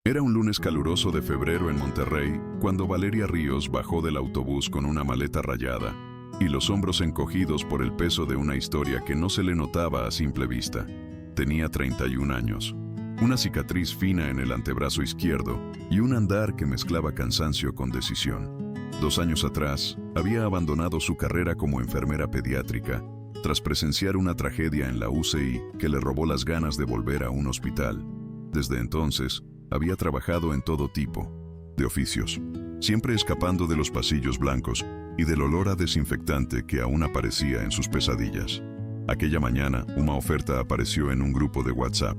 Era un lunes caluroso de febrero en Monterrey cuando Valeria Ríos bajó del autobús con una maleta rayada y los hombros encogidos por el peso de una historia que no se le notaba a simple vista. Tenía 31 años, una cicatriz fina en el antebrazo izquierdo y un andar que mezclaba cansancio con decisión. 2 años atrás, había abandonado su carrera como enfermera pediátrica tras presenciar una tragedia en la UCI que le robó las ganas de volver a un hospital. Desde entonces, había trabajado en todo tipo de oficios, siempre escapando de los pasillos blancos y del olor a desinfectante que aún aparecía en sus pesadillas. Aquella mañana, una oferta apareció en un grupo de WhatsApp.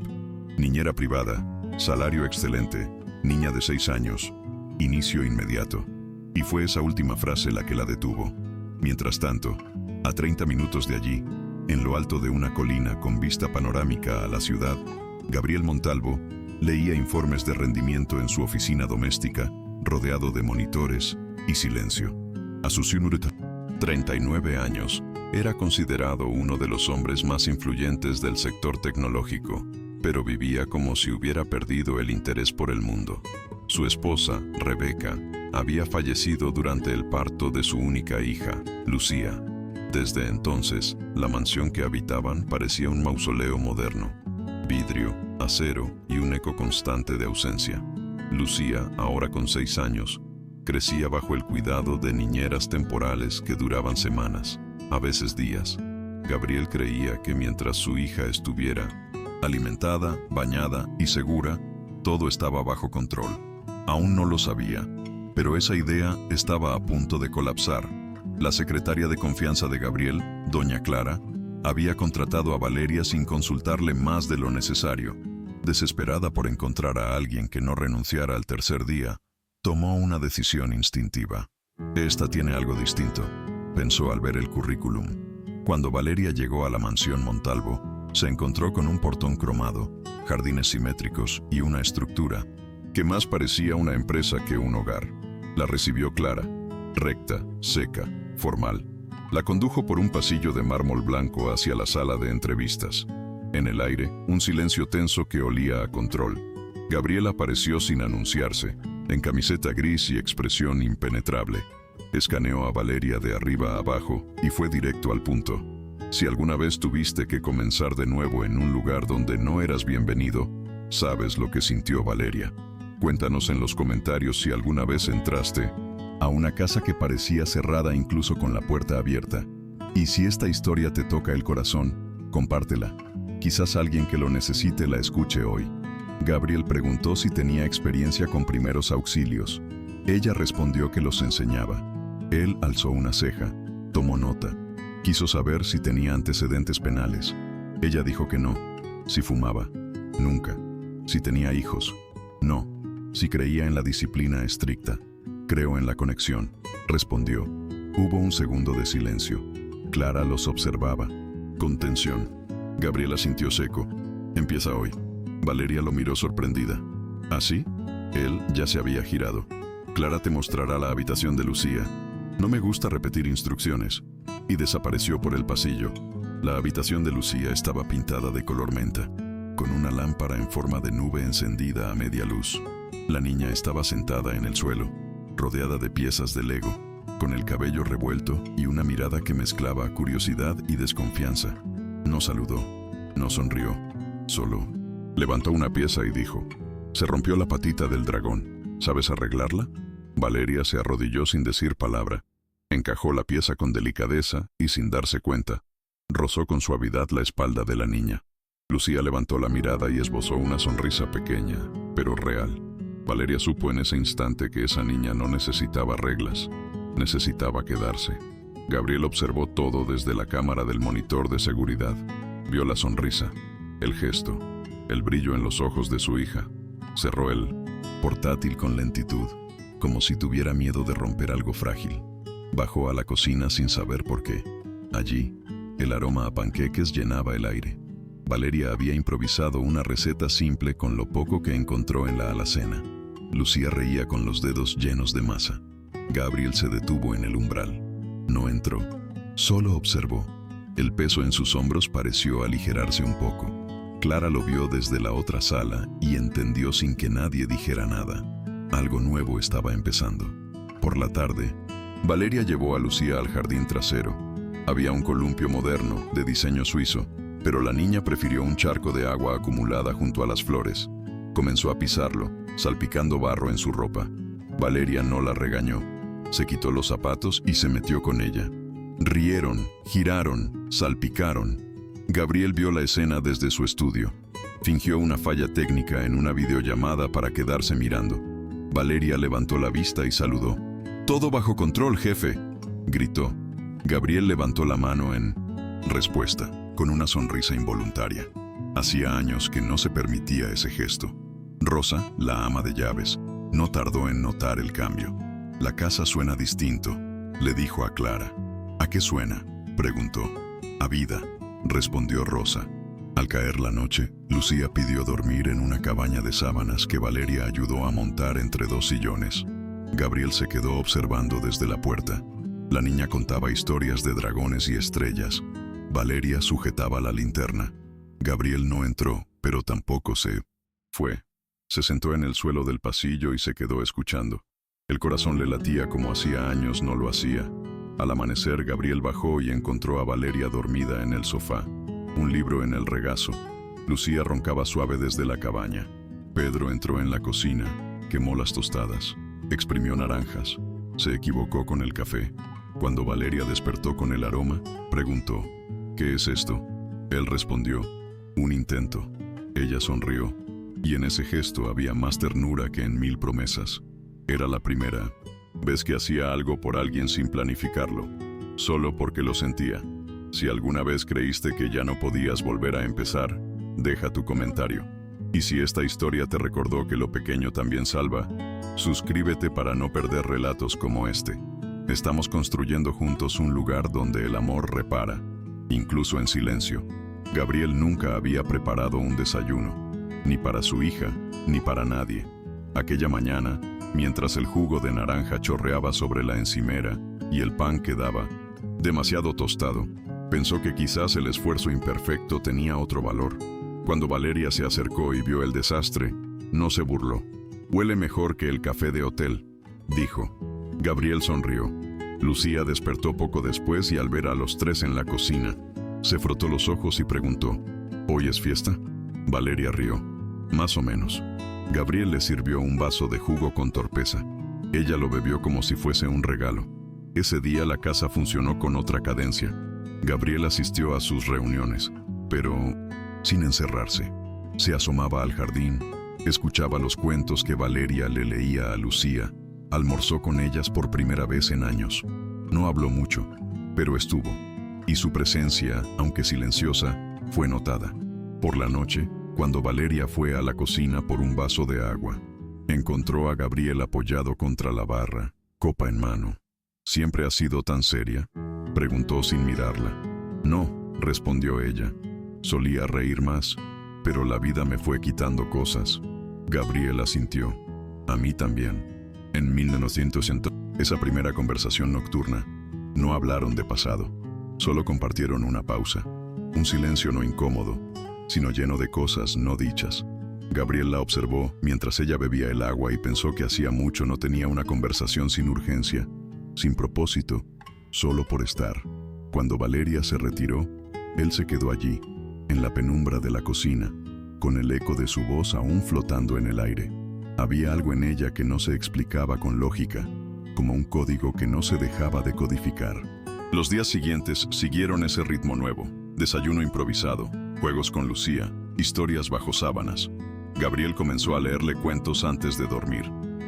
Niñera privada, salario excelente, niña de 6 años, inicio inmediato. Y fue esa última frase la que la detuvo. Mientras tanto, a 30 minutos de allí, en lo alto de una colina con vista panorámica a la ciudad, Gabriel Montalvo leía informes de rendimiento en su oficina doméstica, rodeado de monitores y silencio. A sus 39 años, era considerado uno de los hombres más influyentes del sector tecnológico, pero vivía como si hubiera perdido el interés por el mundo. Su esposa, Rebeca, había fallecido durante el parto de su única hija, Lucía. Desde entonces, la mansión que habitaban parecía un mausoleo moderno. Vidrio, acero y un eco constante de ausencia. Lucía, ahora con 6 años, crecía bajo el cuidado de niñeras temporales que duraban semanas, a veces días. Gabriel creía que mientras su hija estuviera alimentada, bañada y segura, todo estaba bajo control. Aún no lo sabía, pero esa idea estaba a punto de colapsar. La secretaria de confianza de Gabriel, doña Clara, había contratado a Valeria sin consultarle más de lo necesario. Desesperada por encontrar a alguien que no renunciara al tercer día, tomó una decisión instintiva. Esta tiene algo distinto, pensó al ver el currículum. Cuando Valeria llegó a la mansión Montalvo, se encontró con un portón cromado, jardines simétricos y una estructura que más parecía una empresa que un hogar. La recibió Clara, recta, seca, formal. La condujo por un pasillo de mármol blanco hacia la sala de entrevistas. En el aire, un silencio tenso que olía a control. Gabriel apareció sin anunciarse, en camiseta gris y expresión impenetrable. Escaneó a Valeria de arriba a abajo y fue directo al punto. Si alguna vez tuviste que comenzar de nuevo en un lugar donde no eras bienvenido, sabes lo que sintió Valeria. Cuéntanos en los comentarios si alguna vez entraste a una casa que parecía cerrada incluso con la puerta abierta. Y si esta historia te toca el corazón, compártela. Quizás alguien que lo necesite la escuche hoy. Gabriel preguntó si tenía experiencia con primeros auxilios. Ella respondió que los enseñaba. Él alzó una ceja, tomó nota. Quiso saber si tenía antecedentes penales. Ella dijo que no. Si fumaba, nunca. Si tenía hijos, no. Si creía en la disciplina estricta. Creo en la conexión, respondió. Hubo un segundo de silencio. Clara los observaba, con tensión. Gabriela sintió seco. Empieza hoy. Valeria lo miró sorprendida. ¿Así? Él ya se había girado. Clara te mostrará la habitación de Lucía. No me gusta repetir instrucciones. Y desapareció por el pasillo. La habitación de Lucía estaba pintada de color menta, con una lámpara en forma de nube encendida a media luz. La niña estaba sentada en el suelo, rodeada de piezas de Lego, con el cabello revuelto y una mirada que mezclaba curiosidad y desconfianza. No saludó, no sonrió, solo levantó una pieza y dijo: se rompió la patita del dragón. ¿Sabes arreglarla? Valeria se arrodilló sin decir palabra. Encajó la pieza con delicadeza y sin darse cuenta. Rozó con suavidad la espalda de la niña. Lucía levantó la mirada y esbozó una sonrisa pequeña, pero real. Valeria supo en ese instante que esa niña no necesitaba reglas, necesitaba quedarse. Gabriel observó todo desde la cámara del monitor de seguridad. Vio la sonrisa, el gesto, el brillo en los ojos de su hija. Cerró el portátil con lentitud, como si tuviera miedo de romper algo frágil. Bajó a la cocina sin saber por qué. Allí, el aroma a panqueques llenaba el aire. Valeria había improvisado una receta simple con lo poco que encontró en la alacena. Lucía reía con los dedos llenos de masa. Gabriel se detuvo en el umbral. No entró, solo observó. El peso en sus hombros pareció aligerarse un poco. Clara lo vio desde la otra sala y entendió sin que nadie dijera nada. Algo nuevo estaba empezando. Por la tarde, Valeria llevó a Lucía al jardín trasero. Había un columpio moderno, de diseño suizo, pero la niña prefirió un charco de agua acumulada junto a las flores. Comenzó a pisarlo, salpicando barro en su ropa. Valeria no la regañó. Se quitó los zapatos y se metió con ella. Rieron, giraron, salpicaron. Gabriel vio la escena desde su estudio. Fingió una falla técnica en una videollamada para quedarse mirando. Valeria levantó la vista y saludó. «Todo bajo control, jefe», gritó. Gabriel levantó la mano en respuesta, con una sonrisa involuntaria. Hacía años que no se permitía ese gesto. Rosa, la ama de llaves, no tardó en notar el cambio. «La casa suena distinto», le dijo a Clara. «¿A qué suena?», preguntó. «A vida», respondió Rosa. Al caer la noche, Lucía pidió dormir en una cabaña de sábanas que Valeria ayudó a montar entre dos sillones. Gabriel se quedó observando desde la puerta. La niña contaba historias de dragones y estrellas. Valeria sujetaba la linterna. Gabriel no entró, pero tampoco se fue. Se sentó en el suelo del pasillo y se quedó escuchando. El corazón le latía como hacía años no lo hacía. Al amanecer, Gabriel bajó y encontró a Valeria dormida en el sofá, un libro en el regazo. Lucía roncaba suave desde la cabaña. Pedro entró en la cocina, quemó las tostadas, exprimió naranjas, se equivocó con el café. Cuando Valeria despertó con el aroma, preguntó, «¿Qué es esto?». Él respondió, «Un intento». Ella sonrió, y en ese gesto había más ternura que en 1000 promesas. Era la primera vez que hacía algo por alguien sin planificarlo, solo porque lo sentía. Si alguna vez creíste que ya no podías volver a empezar, deja tu comentario. Y si esta historia te recordó que lo pequeño también salva, suscríbete para no perder relatos como este. Estamos construyendo juntos un lugar donde el amor repara, incluso en silencio. Gabriel nunca había preparado un desayuno, ni para su hija, ni para nadie. Aquella mañana, mientras el jugo de naranja chorreaba sobre la encimera y el pan quedaba demasiado tostado, pensó que quizás el esfuerzo imperfecto tenía otro valor. Cuando Valeria se acercó y vio el desastre, no se burló. «Huele mejor que el café de hotel», dijo. Gabriel sonrió. Lucía despertó poco después y al ver a los tres en la cocina, se frotó los ojos y preguntó, «¿Hoy es fiesta?». Valeria rió. «Más o menos». Gabriel le sirvió un vaso de jugo con torpeza. Ella lo bebió como si fuese un regalo. Ese día la casa funcionó con otra cadencia. Gabriel asistió a sus reuniones, pero sin encerrarse. Se asomaba al jardín, escuchaba los cuentos que Valeria le leía a Lucía, almorzó con ellas por primera vez en años. No habló mucho, pero estuvo, y su presencia, aunque silenciosa, fue notada. Por la noche, cuando Valeria fue a la cocina por un vaso de agua, encontró a Gabriel apoyado contra la barra, copa en mano. «¿Siempre has sido tan seria?», preguntó sin mirarla. «No», respondió ella. «Solía reír más, pero la vida me fue quitando cosas». Gabriel asintió. «A mí también». En 1900, esa primera conversación nocturna, no hablaron de pasado, solo compartieron una pausa, un silencio no incómodo, sino lleno de cosas no dichas. Gabriel la observó mientras ella bebía el agua y pensó que hacía mucho no tenía una conversación sin urgencia, sin propósito, solo por estar. Cuando Valeria se retiró, él se quedó allí, en la penumbra de la cocina, con el eco de su voz aún flotando en el aire. Había algo en ella que no se explicaba con lógica, como un código que no se dejaba de codificar. Los días siguientes siguieron ese ritmo nuevo: desayuno improvisado, juegos con Lucía, historias bajo sábanas. Gabriel comenzó a leerle cuentos antes de dormir.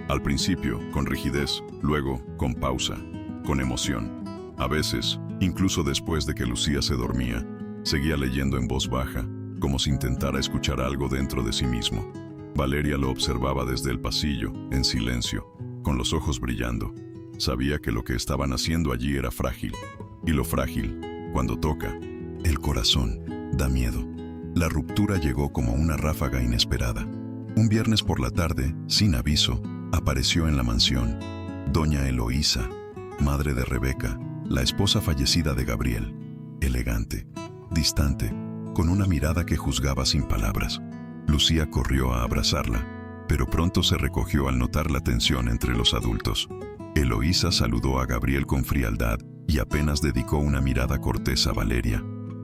Al principio, con rigidez, luego, con pausa, con emoción. A veces, incluso después de que Lucía se dormía, seguía leyendo en voz baja, como si intentara escuchar algo dentro de sí mismo. Valeria lo observaba desde el pasillo, en silencio, con los ojos brillando. Sabía que lo que estaban haciendo allí era frágil. Y lo frágil, cuando toca, el corazón, da miedo. La ruptura llegó como una ráfaga inesperada. Un viernes por la tarde, sin aviso, apareció en la mansión doña Eloísa, madre de Rebeca, la esposa fallecida de Gabriel. Elegante, distante, con una mirada que juzgaba sin palabras. Lucía corrió a abrazarla, pero pronto se recogió al notar la tensión entre los adultos. Eloísa saludó a Gabriel con frialdad y apenas dedicó una mirada cortés a Valeria.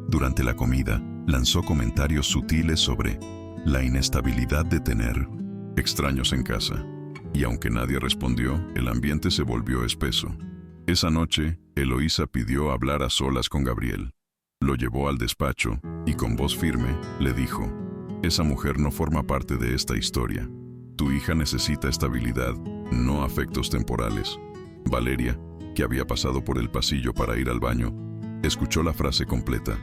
Durante la comida, lanzó comentarios sutiles sobre la inestabilidad de tener extraños en casa. Y aunque nadie respondió, el ambiente se volvió espeso. Esa noche, Eloísa pidió hablar a solas con Gabriel. Lo llevó al despacho y con voz firme le dijo: «Esa mujer no forma parte de esta historia. Tu hija necesita estabilidad, no afectos temporales». Valeria, que había pasado por el pasillo para ir al baño, escuchó la frase completa.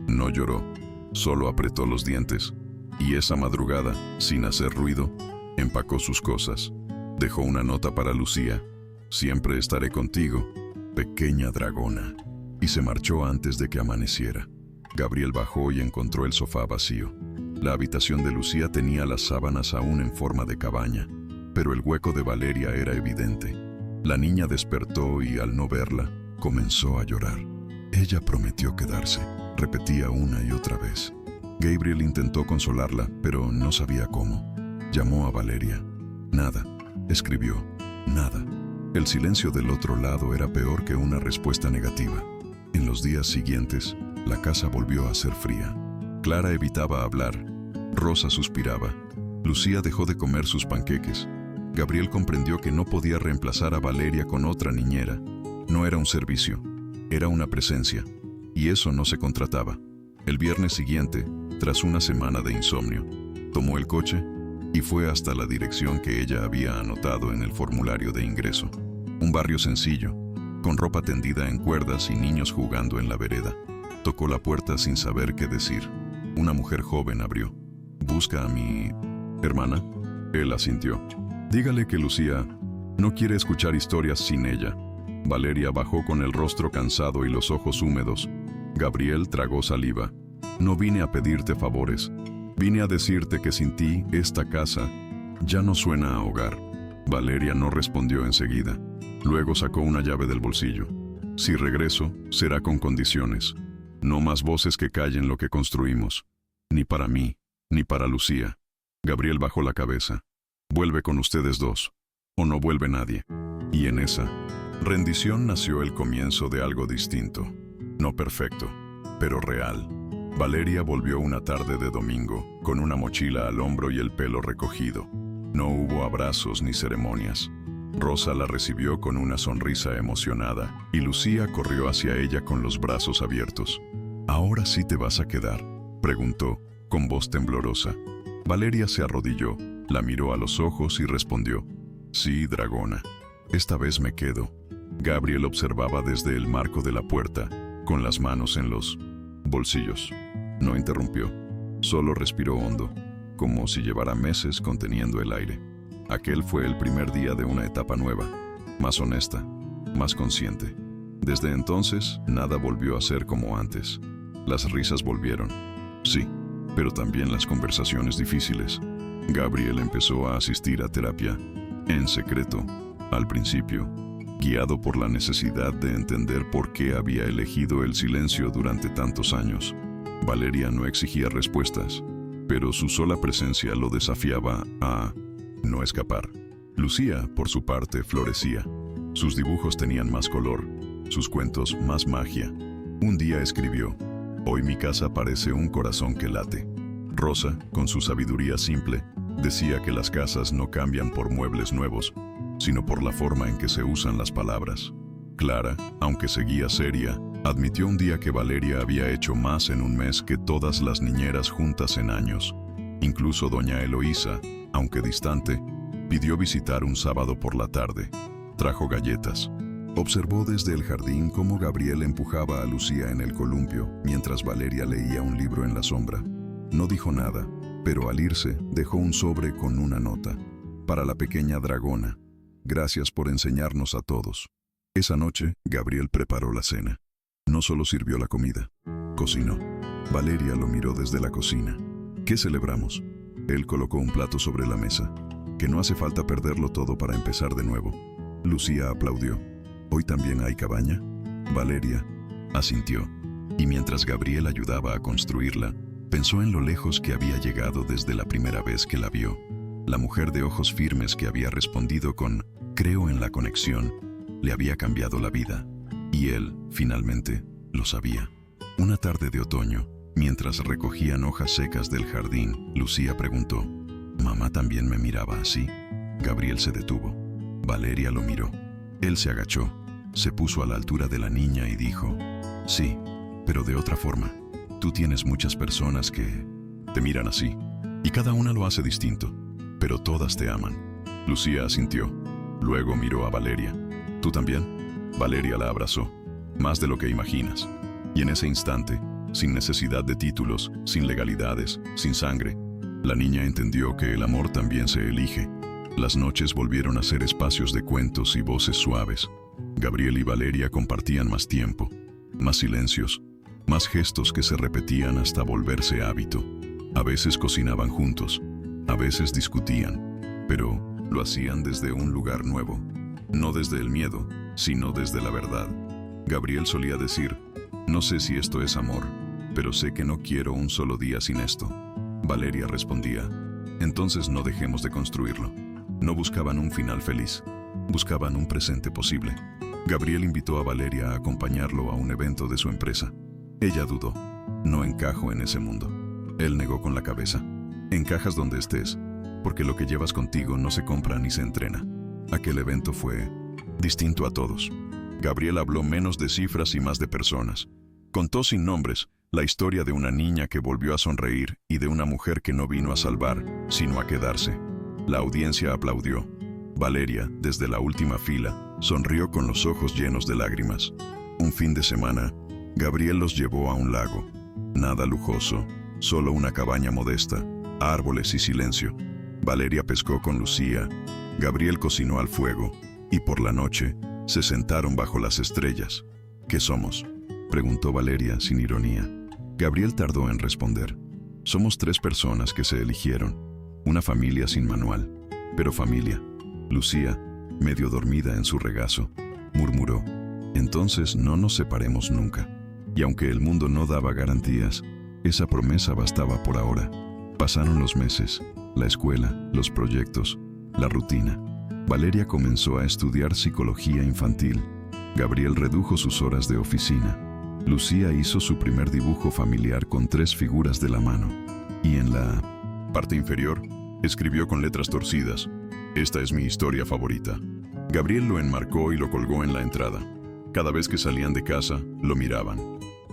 No lloró, solo apretó los dientes, y esa madrugada, sin hacer ruido, empacó sus cosas. Dejó una nota para Lucía: «Siempre estaré contigo, pequeña dragona», y se marchó antes de que amaneciera. Gabriel bajó y encontró el sofá vacío. La habitación de Lucía tenía las sábanas aún en forma de cabaña, pero el hueco de Valeria era evidente. La niña despertó y, al no verla, comenzó a llorar. «Ella prometió quedarse», repetía una y otra vez. Gabriel intentó consolarla, pero no sabía cómo. Llamó a Valeria. Nada. Escribió. Nada. El silencio del otro lado era peor que una respuesta negativa. En los días siguientes, la casa volvió a ser fría. Clara evitaba hablar. Rosa suspiraba. Lucía dejó de comer sus panqueques. Gabriel comprendió que no podía reemplazar a Valeria con otra niñera. No era un servicio, era una presencia, y eso no se contrataba. El viernes siguiente, tras una semana de insomnio, tomó el coche y fue hasta la dirección que ella había anotado en el formulario de ingreso. Un barrio sencillo, con ropa tendida en cuerdas y niños jugando en la vereda. Tocó la puerta sin saber qué decir. Una mujer joven abrió. «¿Busca a mi hermana?» Él asintió. «Dígale que Lucía no quiere escuchar historias sin ella». Valeria bajó con el rostro cansado y los ojos húmedos. Gabriel tragó saliva. «No vine a pedirte favores. Vine a decirte que sin ti, esta casa ya no suena a hogar». Valeria no respondió enseguida. Luego sacó una llave del bolsillo. «Si regreso, será con condiciones. No más voces que callen lo que construimos. Ni para mí, ni para Lucía». Gabriel bajó la cabeza. «Vuelve con ustedes dos, o no vuelve nadie». Y en esa rendición nació el comienzo de algo distinto. No perfecto, pero real. Valeria volvió una tarde de domingo, con una mochila al hombro y el pelo recogido. No hubo abrazos ni ceremonias. Rosa la recibió con una sonrisa emocionada, y Lucía corrió hacia ella con los brazos abiertos. «¿Ahora sí te vas a quedar?», preguntó, con voz temblorosa. Valeria se arrodilló, la miró a los ojos y respondió: «Sí, dragona, esta vez me quedo». Gabriel observaba desde el marco de la puerta, con las manos en los bolsillos. No interrumpió, solo respiró hondo, como si llevara meses conteniendo el aire. Aquel fue el primer día de una etapa nueva, más honesta, más consciente. Desde entonces, nada volvió a ser como antes. Las risas volvieron, sí, pero también las conversaciones difíciles. Gabriel empezó a asistir a terapia, en secreto, al principio, guiado por la necesidad de entender por qué había elegido el silencio durante tantos años. Valeria no exigía respuestas, pero su sola presencia lo desafiaba a no escapar. Lucía, por su parte, florecía. Sus dibujos tenían más color, sus cuentos más magia. Un día escribió: «Hoy mi casa parece un corazón que late». Rosa, con su sabiduría simple, decía que las casas no cambian por muebles nuevos, sino por la forma en que se usan las palabras. Clara, aunque seguía seria, admitió un día que Valeria había hecho más en un mes que todas las niñeras juntas en años. Incluso doña Eloísa, aunque distante, pidió visitar un sábado por la tarde. Trajo galletas. Observó desde el jardín cómo Gabriel empujaba a Lucía en el columpio, mientras Valeria leía un libro en la sombra. No dijo nada, pero al irse dejó un sobre con una nota. «Para la pequeña dragona. Gracias por enseñarnos a todos». Esa noche, Gabriel preparó la cena. No solo sirvió la comida, cocinó. Valeria lo miró desde la cocina. «¿Qué celebramos?». Él colocó un plato sobre la mesa. «Que no hace falta perderlo todo para empezar de nuevo». Lucía aplaudió. «¿Hoy también hay cabaña?». Valeria asintió. Y mientras Gabriel ayudaba a construirla, Pensó en lo lejos que había llegado desde la primera vez que la vio. La mujer de ojos firmes que había respondido con «creo en la conexión» le había cambiado la vida. Y él, finalmente, lo sabía. Una tarde de otoño, mientras recogían hojas secas del jardín, Lucía preguntó, «¿Mamá también me miraba así?». Gabriel se detuvo. Valeria lo miró. Él se agachó, se puso a la altura de la niña y dijo, «Sí, pero de otra forma. Tú tienes muchas personas que te miran así, y cada una lo hace distinto, pero todas te aman». Lucía asintió. Luego miró a Valeria. «¿Tú también?». Valeria la abrazó. «Más de lo que imaginas». Y en ese instante, sin necesidad de títulos, sin legalidades, sin sangre, la niña entendió que el amor también se elige. Las noches volvieron a ser espacios de cuentos y voces suaves. Gabriel y Valeria compartían más tiempo, más silencios, más gestos que se repetían hasta volverse hábito. A veces cocinaban juntos, a veces discutían, pero lo hacían desde un lugar nuevo, no desde el miedo, sino desde la verdad. Gabriel solía decir, «No sé si esto es amor, pero sé que no quiero un solo día sin esto». Valeria respondía, «Entonces no dejemos de construirlo». No buscaban un final feliz, buscaban un presente posible. Gabriel invitó a Valeria a acompañarlo a un evento de su empresa. Ella dudó, «No encajo en ese mundo». Él negó con la cabeza, «Encajas donde estés, porque lo que llevas contigo no se compra ni se entrena». Aquel evento fue distinto a todos. Gabriel habló menos de cifras y más de personas. Contó sin nombres la historia de una niña que volvió a sonreír y de una mujer que no vino a salvar, sino a quedarse. La audiencia aplaudió. Valeria, desde la última fila, sonrió con los ojos llenos de lágrimas. Un fin de semana, Gabriel los llevó a un lago. Nada lujoso, solo una cabaña modesta, árboles y silencio. Valeria pescó con Lucía, Gabriel cocinó al fuego, y por la noche se sentaron bajo las estrellas. «¿Qué somos?», preguntó Valeria sin ironía. Gabriel tardó en responder. «Somos 3 personas que se eligieron. Una familia sin manual, pero familia». Lucía, medio dormida en su regazo, murmuró, «Entonces no nos separemos nunca». Y aunque el mundo no daba garantías, esa promesa bastaba por ahora. Pasaron los meses, la escuela, los proyectos, la rutina. Valeria comenzó a estudiar psicología infantil. Gabriel redujo sus horas de oficina. Lucía hizo su primer dibujo familiar con 3 figuras de la mano. Y en la parte inferior, escribió con letras torcidas, «Esta es mi historia favorita». Gabriel lo enmarcó y lo colgó en la entrada. Cada vez que salían de casa, lo miraban.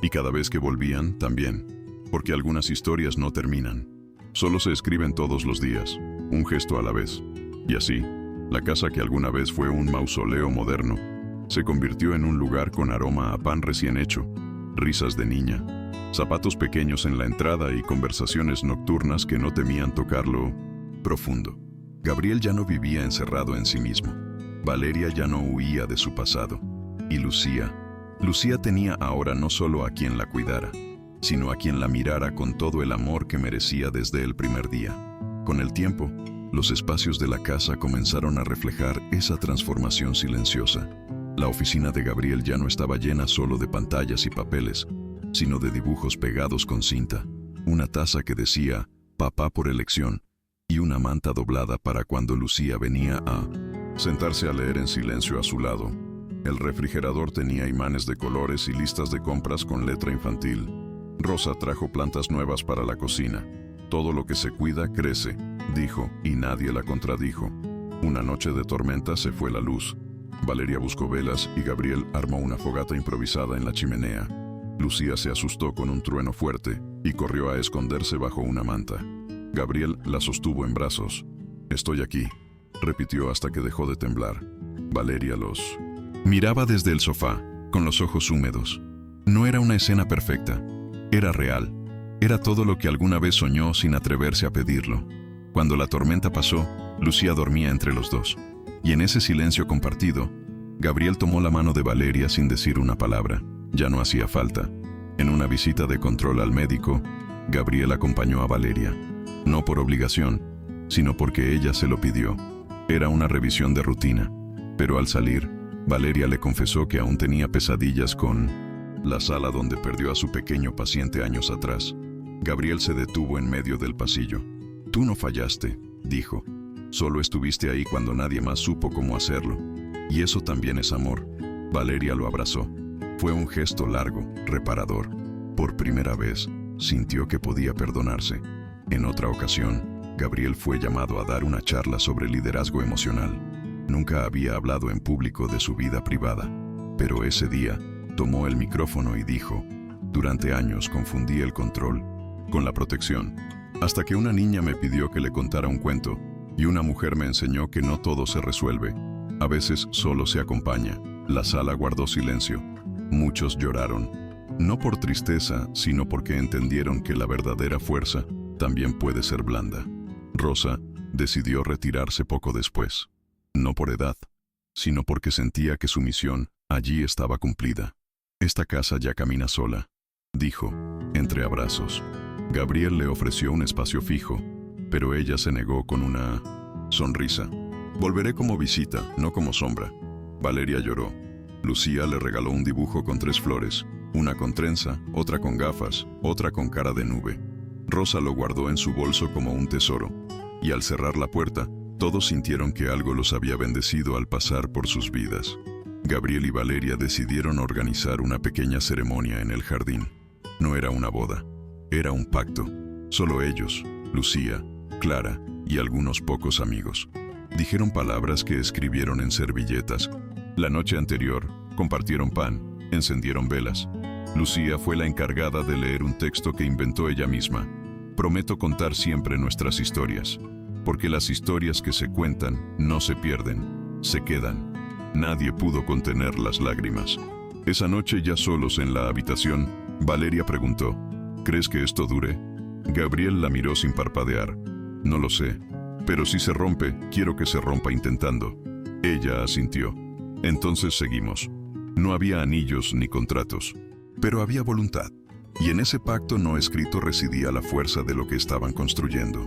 Y cada vez que volvían, también. Porque algunas historias no terminan. Solo se escriben todos los días, un gesto a la vez. Y así, la casa que alguna vez fue un mausoleo moderno, se convirtió en un lugar con aroma a pan recién hecho, risas de niña, zapatos pequeños en la entrada y conversaciones nocturnas que no temían tocar lo profundo. Gabriel ya no vivía encerrado en sí mismo. Valeria ya no huía de su pasado. Y Lucía tenía ahora no solo a quien la cuidara, sino a quien la mirara con todo el amor que merecía desde el primer día. Con el tiempo, los espacios de la casa comenzaron a reflejar esa transformación silenciosa. La oficina de Gabriel ya no estaba llena solo de pantallas y papeles, sino de dibujos pegados con cinta, una taza que decía «Papá por elección» y una manta doblada para cuando Lucía venía a sentarse a leer en silencio a su lado. El refrigerador tenía imanes de colores y listas de compras con letra infantil. Rosa trajo plantas nuevas para la cocina. «Todo lo que se cuida crece», dijo, y nadie la contradijo. Una noche de tormenta se fue la luz. Valeria buscó velas y Gabriel armó una fogata improvisada en la chimenea. Lucía se asustó con un trueno fuerte y corrió a esconderse bajo una manta. Gabriel la sostuvo en brazos. «Estoy aquí», repitió hasta que dejó de temblar. Valeria los miraba desde el sofá, con los ojos húmedos. No era una escena perfecta, era real. Era todo lo que alguna vez soñó sin atreverse a pedirlo. Cuando la tormenta pasó, Lucía dormía entre los dos. Y en ese silencio compartido, Gabriel tomó la mano de Valeria sin decir una palabra. Ya no hacía falta. En una visita de control al médico, Gabriel acompañó a Valeria. No por obligación, sino porque ella se lo pidió. Era una revisión de rutina. Pero al salir, Valeria le confesó que aún tenía pesadillas con la sala donde perdió a su pequeño paciente años atrás. Gabriel se detuvo en medio del pasillo. «Tú no fallaste», dijo. «Solo estuviste ahí cuando nadie más supo cómo hacerlo. Y eso también es amor». Valeria lo abrazó. Fue un gesto largo, reparador. Por primera vez, sintió que podía perdonarse. En otra ocasión, Gabriel fue llamado a dar una charla sobre liderazgo emocional. Nunca había hablado en público de su vida privada, pero ese día tomó el micrófono y dijo: «Durante años confundí el control con la protección, hasta que una niña me pidió que le contara un cuento y una mujer me enseñó que no todo se resuelve, a veces solo se acompaña». La sala guardó silencio. Muchos lloraron, no por tristeza, sino porque entendieron que la verdadera fuerza también puede ser blanda. Rosa decidió retirarse poco después, no por edad, sino porque sentía que su misión allí estaba cumplida. «Esta casa ya camina sola», dijo, entre abrazos. Gabriel le ofreció un espacio fijo, pero ella se negó con una sonrisa. «Volveré como visita, no como sombra». Valeria lloró. Lucía le regaló un dibujo con 3 flores, una con trenza, otra con gafas, otra con cara de nube. Rosa lo guardó en su bolso como un tesoro, y al cerrar la puerta, todos sintieron que algo los había bendecido al pasar por sus vidas. Gabriel y Valeria decidieron organizar una pequeña ceremonia en el jardín. No era una boda, era un pacto. Solo ellos, Lucía, Clara y algunos pocos amigos. Dijeron palabras que escribieron en servilletas. La noche anterior, compartieron pan, encendieron velas. Lucía fue la encargada de leer un texto que inventó ella misma. «Prometo contar siempre nuestras historias, porque las historias que se cuentan no se pierden, se quedan». Nadie pudo contener las lágrimas. Esa noche, ya solos en la habitación, Valeria preguntó: «¿Crees que esto dure?». Gabriel la miró sin parpadear. «No lo sé, pero si se rompe, quiero que se rompa intentando». Ella asintió. «Entonces seguimos». No había anillos ni contratos, pero había voluntad. Y en ese pacto no escrito residía la fuerza de lo que estaban construyendo.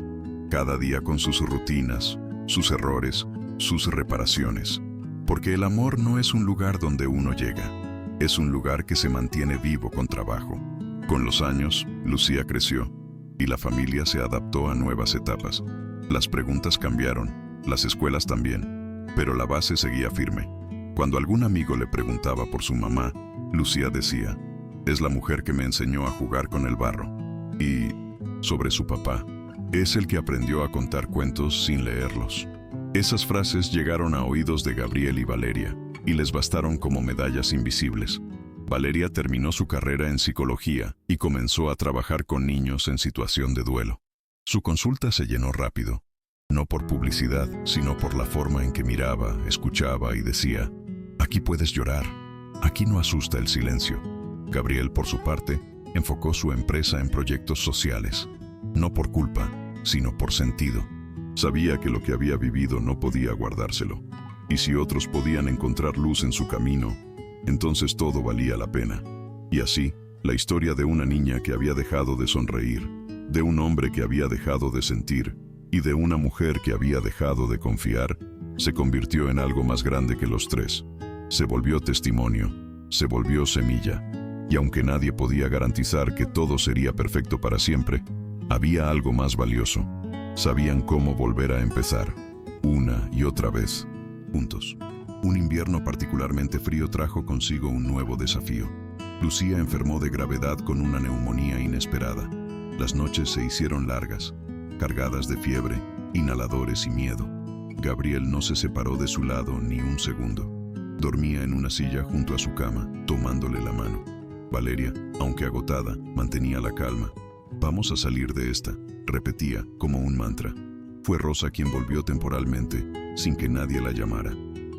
Cada día con sus rutinas, sus errores, sus reparaciones. Porque el amor no es un lugar donde uno llega. Es un lugar que se mantiene vivo con trabajo. Con los años, Lucía creció y la familia se adaptó a nuevas etapas. Las preguntas cambiaron, las escuelas también, pero la base seguía firme. Cuando algún amigo le preguntaba por su mamá, Lucía decía: «Es la mujer que me enseñó a jugar con el barro». Y sobre su papá: «Es el que aprendió a contar cuentos sin leerlos». Esas frases llegaron a oídos de Gabriel y Valeria, y les bastaron como medallas invisibles. Valeria terminó su carrera en psicología y comenzó a trabajar con niños en situación de duelo. Su consulta se llenó rápido, no por publicidad, sino por la forma en que miraba, escuchaba y decía: «Aquí puedes llorar, aquí no asusta el silencio». Gabriel, por su parte, enfocó su empresa en proyectos sociales, no por culpa, sino por sentido. Sabía que lo que había vivido no podía guardárselo, y si otros podían encontrar luz en su camino, entonces todo valía la pena. Y así, la historia de una niña que había dejado de sonreír, de un hombre que había dejado de sentir, y de una mujer que había dejado de confiar, se convirtió en algo más grande que los tres. Se volvió testimonio, se volvió semilla, y aunque nadie podía garantizar que todo sería perfecto para siempre, había algo más valioso. Sabían cómo volver a empezar, una y otra vez, juntos. Un invierno particularmente frío trajo consigo un nuevo desafío. Lucía enfermó de gravedad con una neumonía inesperada. Las noches se hicieron largas, cargadas de fiebre, inhaladores y miedo. Gabriel no se separó de su lado ni un segundo. Dormía en una silla junto a su cama, tomándole la mano. Valeria, aunque agotada, mantenía la calma. «Vamos a salir de esta», repetía como un mantra. Fue Rosa quien volvió temporalmente, sin que nadie la llamara.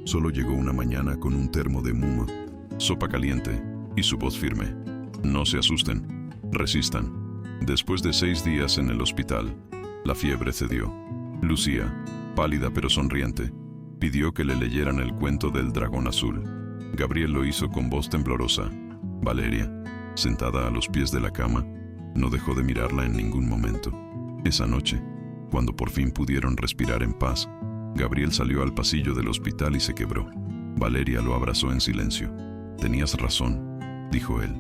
Solo llegó una mañana con un termo de mumo, sopa caliente y su voz firme: «No se asusten, resistan». Después de 6 días en el hospital, la fiebre cedió. Lucía, pálida pero sonriente, pidió que le leyeran el cuento del dragón azul. Gabriel lo hizo con voz temblorosa. Valeria, sentada a los pies de la cama, no dejó de mirarla en ningún momento. Esa noche, cuando por fin pudieron respirar en paz, Gabriel salió al pasillo del hospital y se quebró. Valeria lo abrazó en silencio. «Tenías razón», dijo él.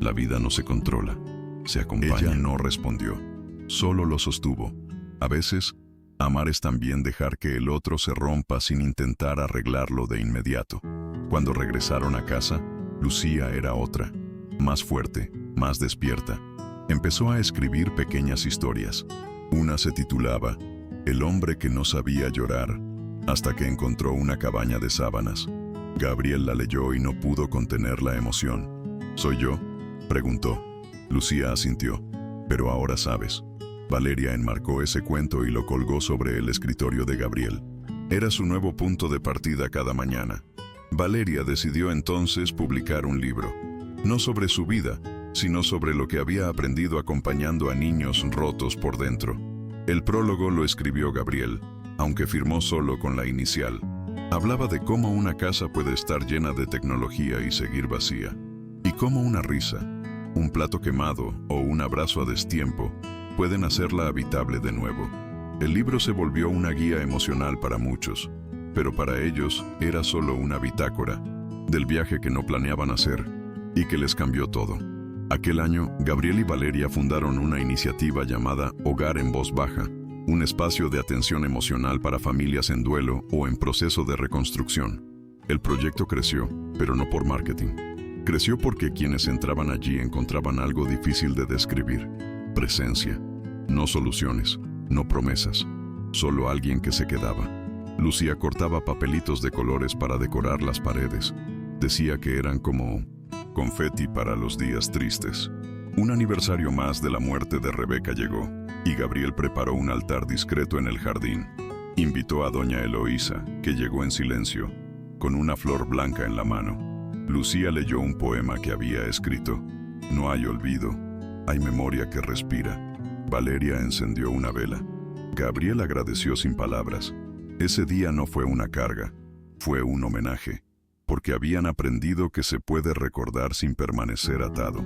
«La vida no se controla, se acompaña. Ella no respondió, solo lo sostuvo. A veces, amar es también dejar que el otro se rompa sin intentar arreglarlo de inmediato. Cuando regresaron a casa, Lucía era otra, más fuerte, más despierta. Empezó a escribir pequeñas historias. Una se titulaba El hombre que no sabía llorar, hasta que encontró una cabaña de sábanas. Gabriel la leyó y no pudo contener la emoción. ¿Soy yo?, preguntó. Lucía asintió. Pero ahora sabes. Valeria enmarcó ese cuento y lo colgó sobre el escritorio de Gabriel. Era su nuevo punto de partida cada mañana. Valeria decidió entonces publicar un libro. No sobre su vida, sino sobre lo que había aprendido acompañando a niños rotos por dentro. El prólogo lo escribió Gabriel, aunque firmó solo con la inicial. Hablaba de cómo una casa puede estar llena de tecnología y seguir vacía, y cómo una risa, un plato quemado o un abrazo a destiempo pueden hacerla habitable de nuevo. El libro se volvió una guía emocional para muchos, pero para ellos era solo una bitácora del viaje que no planeaban hacer y que les cambió todo. Aquel año, Gabriel y Valeria fundaron una iniciativa llamada Hogar en Voz Baja, un espacio de atención emocional para familias en duelo o en proceso de reconstrucción. El proyecto creció, pero no por marketing. Creció porque quienes entraban allí encontraban algo difícil de describir: presencia, no soluciones, no promesas, solo alguien que se quedaba. Lucía cortaba papelitos de colores para decorar las paredes. Decía que eran como confeti para los días tristes. Un aniversario más de la muerte de Rebeca llegó, y Gabriel preparó un altar discreto en el jardín. Invitó a doña Eloísa, que llegó en silencio, con una flor blanca en la mano. Lucía leyó un poema que había escrito. No hay olvido, hay memoria que respira. Valeria encendió una vela. Gabriel agradeció sin palabras. Ese día no fue una carga, fue un homenaje, porque habían aprendido que se puede recordar sin permanecer atado,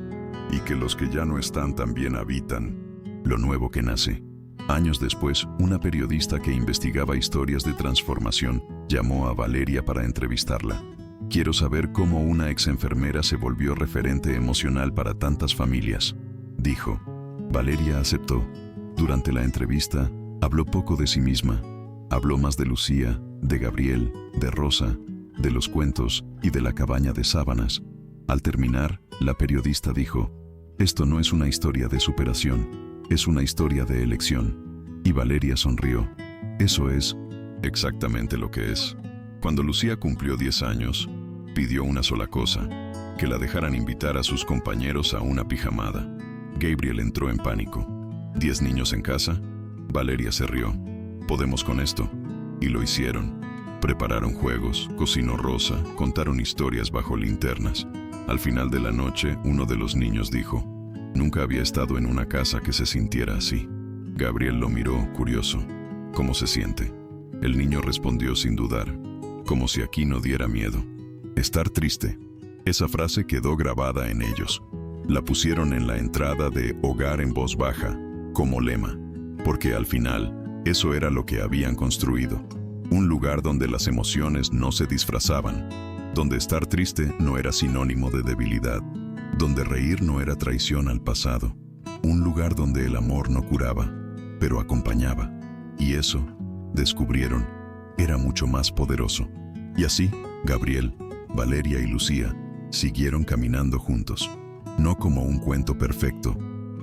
y que los que ya no están también habitan lo nuevo que nace. Años después, una periodista que investigaba historias de transformación llamó a Valeria para entrevistarla. Quiero saber cómo una ex enfermera se volvió referente emocional para tantas familias, dijo. Valeria aceptó. Durante la entrevista, habló poco de sí misma. Habló más de Lucía, de Gabriel, de Rosa, de los cuentos y de la cabaña de sábanas. Al terminar, la periodista dijo: esto no es una historia de superación, es una historia de elección. Y Valeria sonrió. Eso es exactamente lo que es. Cuando Lucía cumplió 10 años, pidió una sola cosa: que la dejaran invitar a sus compañeros a una pijamada. Gabriel entró en pánico. ¿10 niños en casa? Valeria se rió. ¿Podemos con esto? Y lo hicieron. Prepararon juegos, cocinó Rosa, contaron historias bajo linternas. Al final de la noche, uno de los niños dijo: nunca había estado en una casa que se sintiera así. Gabriel lo miró, curioso. ¿Cómo se siente? El niño respondió sin dudar: como si aquí no diera miedo. Estar triste. Esa frase quedó grabada en ellos. La pusieron en la entrada de Hogar en Voz Baja, como lema, porque al final, eso era lo que habían construido. Un lugar donde las emociones no se disfrazaban, donde estar triste no era sinónimo de debilidad, donde reír no era traición al pasado. Un lugar donde el amor no curaba, pero acompañaba. Y eso, descubrieron, era mucho más poderoso. Y así, Gabriel, Valeria y Lucía siguieron caminando juntos. No como un cuento perfecto,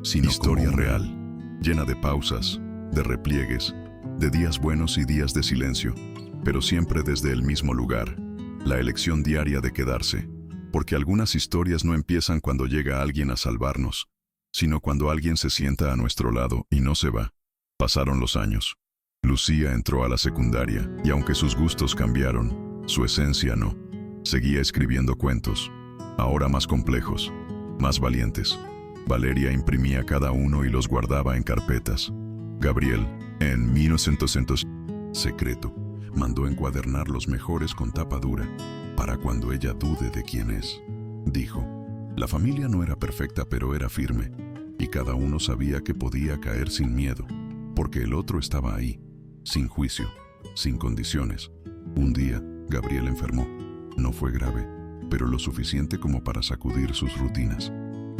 sino historia real, llena de pausas, de repliegues, de días buenos y días de silencio, pero siempre desde el mismo lugar, la elección diaria de quedarse, porque algunas historias no empiezan cuando llega alguien a salvarnos, sino cuando alguien se sienta a nuestro lado y no se va. Pasaron los años. Lucía entró a la secundaria y aunque sus gustos cambiaron, su esencia no. Seguía escribiendo cuentos, ahora más complejos, más valientes. Valeria imprimía cada uno y los guardaba en carpetas. Gabriel, en 1900, secreto, mandó encuadernar los mejores con tapa dura, para cuando ella dude de quién es. Dijo: la familia no era perfecta, pero era firme, y cada uno sabía que podía caer sin miedo, porque el otro estaba ahí, sin juicio, sin condiciones. Un día, Gabriel enfermó. No fue grave, pero lo suficiente como para sacudir sus rutinas.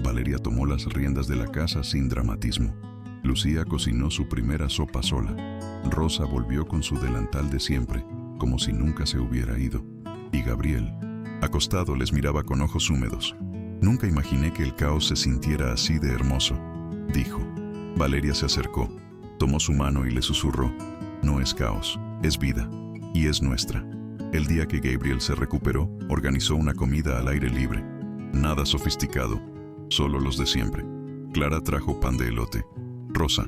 Valeria tomó las riendas de la casa sin dramatismo. Lucía cocinó su primera sopa sola. Rosa volvió con su delantal de siempre, como si nunca se hubiera ido. Y Gabriel, acostado, les miraba con ojos húmedos. Nunca imaginé que el caos se sintiera así de hermoso, dijo. Valeria se acercó, tomó su mano y le susurró: no es caos, es vida, y es nuestra. El día que Gabriel se recuperó, organizó una comida al aire libre. Nada sofisticado, solo los de siempre. Clara trajo pan de elote, Rosa,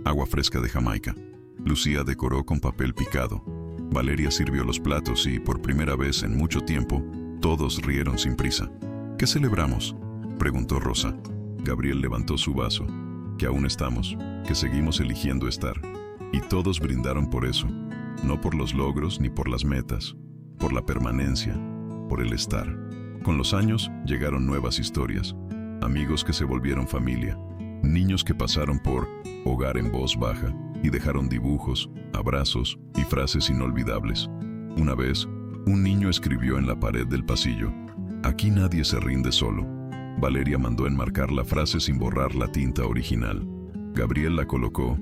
agua fresca de Jamaica. Lucía decoró con papel picado. Valeria sirvió los platos y, por primera vez en mucho tiempo, todos rieron sin prisa. ¿Qué celebramos?, preguntó Rosa. Gabriel levantó su vaso. Que aún estamos, que seguimos eligiendo estar. Y todos brindaron por eso, no por los logros ni por las metas, por la permanencia, por el estar. Con los años llegaron nuevas historias, amigos que se volvieron familia, niños que pasaron por Hogar en Voz Baja y dejaron dibujos, abrazos y frases inolvidables. Una vez, un niño escribió en la pared del pasillo: aquí nadie se rinde solo. Valeria mandó enmarcar la frase sin borrar la tinta original. Gabriel la colocó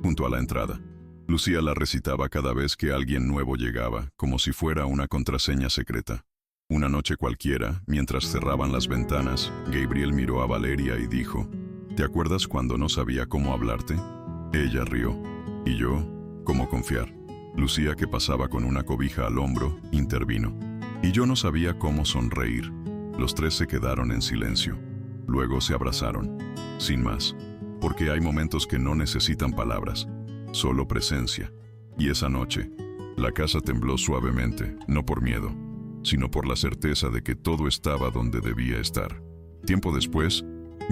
junto a la entrada. Lucía la recitaba cada vez que alguien nuevo llegaba, como si fuera una contraseña secreta. Una noche cualquiera, mientras cerraban las ventanas, Gabriel miró a Valeria y dijo: ¿te acuerdas cuando no sabía cómo hablarte? Ella rió. ¿Y yo? ¿Cómo confiar? Lucía, que pasaba con una cobija al hombro, intervino. Y yo no sabía cómo sonreír. Los tres se quedaron en silencio. Luego se abrazaron. Sin más. Porque hay momentos que no necesitan palabras, solo presencia. Y esa noche, la casa tembló suavemente, no por miedo, sino por la certeza de que todo estaba donde debía estar. Tiempo después,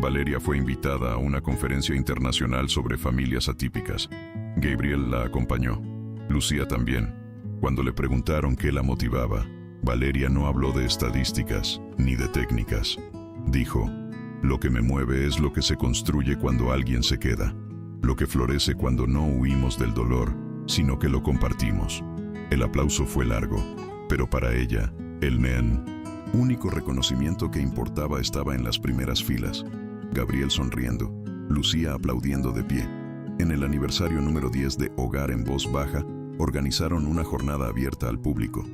Valeria fue invitada a una conferencia internacional sobre familias atípicas. Gabriel la acompañó. Lucía también. Cuando le preguntaron qué la motivaba, Valeria no habló de estadísticas ni de técnicas. Dijo: lo que me mueve es lo que se construye cuando alguien se queda, lo que florece cuando no huimos del dolor, sino que lo compartimos. El aplauso fue largo, pero para ella, el único reconocimiento que importaba estaba en las primeras filas. Gabriel sonriendo, Lucía aplaudiendo de pie. En el aniversario número 10 de Hogar en Voz Baja, organizaron una jornada abierta al público.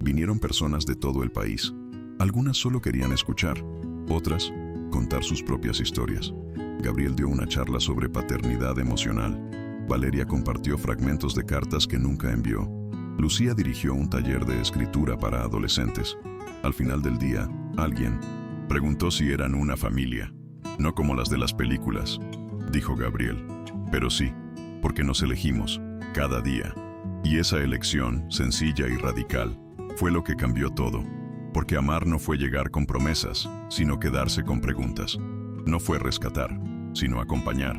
Vinieron personas de todo el país. Algunas solo querían escuchar, otras, contar sus propias historias. Gabriel dio una charla sobre paternidad emocional. Valeria compartió fragmentos de cartas que nunca envió. Lucía dirigió un taller de escritura para adolescentes. Al final del día, alguien preguntó si eran una familia. No como las de las películas, dijo Gabriel. Pero sí, porque nos elegimos, cada día. Y esa elección, sencilla y radical, fue lo que cambió todo. Porque amar no fue llegar con promesas, sino quedarse con preguntas. No fue rescatar, sino acompañar.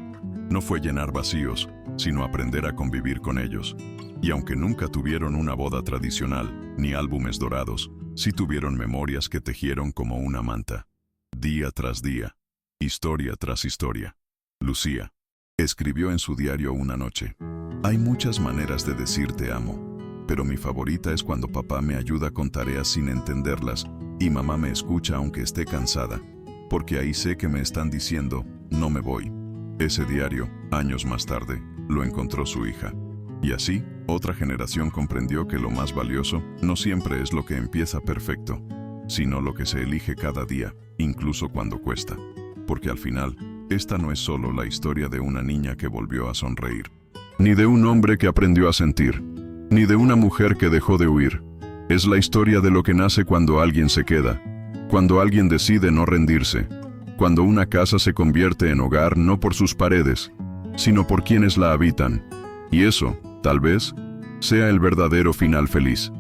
No fue llenar vacíos, sino aprender a convivir con ellos. Y aunque nunca tuvieron una boda tradicional, ni álbumes dorados, sí tuvieron memorias que tejieron como una manta. Día tras día, historia tras historia. Lucía escribió en su diario una noche: hay muchas maneras de decir te amo, pero mi favorita es cuando papá me ayuda con tareas sin entenderlas y mamá me escucha aunque esté cansada, porque ahí sé que me están diciendo, no me voy. Ese diario, años más tarde, lo encontró su hija. Y así, otra generación comprendió que lo más valioso no siempre es lo que empieza perfecto, sino lo que se elige cada día, incluso cuando cuesta. Porque al final, esta no es solo la historia de una niña que volvió a sonreír, ni de un hombre que aprendió a sentir, ni de una mujer que dejó de huir. Es la historia de lo que nace cuando alguien se queda, cuando alguien decide no rendirse, cuando una casa se convierte en hogar no por sus paredes, sino por quienes la habitan. Y eso, tal vez, sea el verdadero final feliz.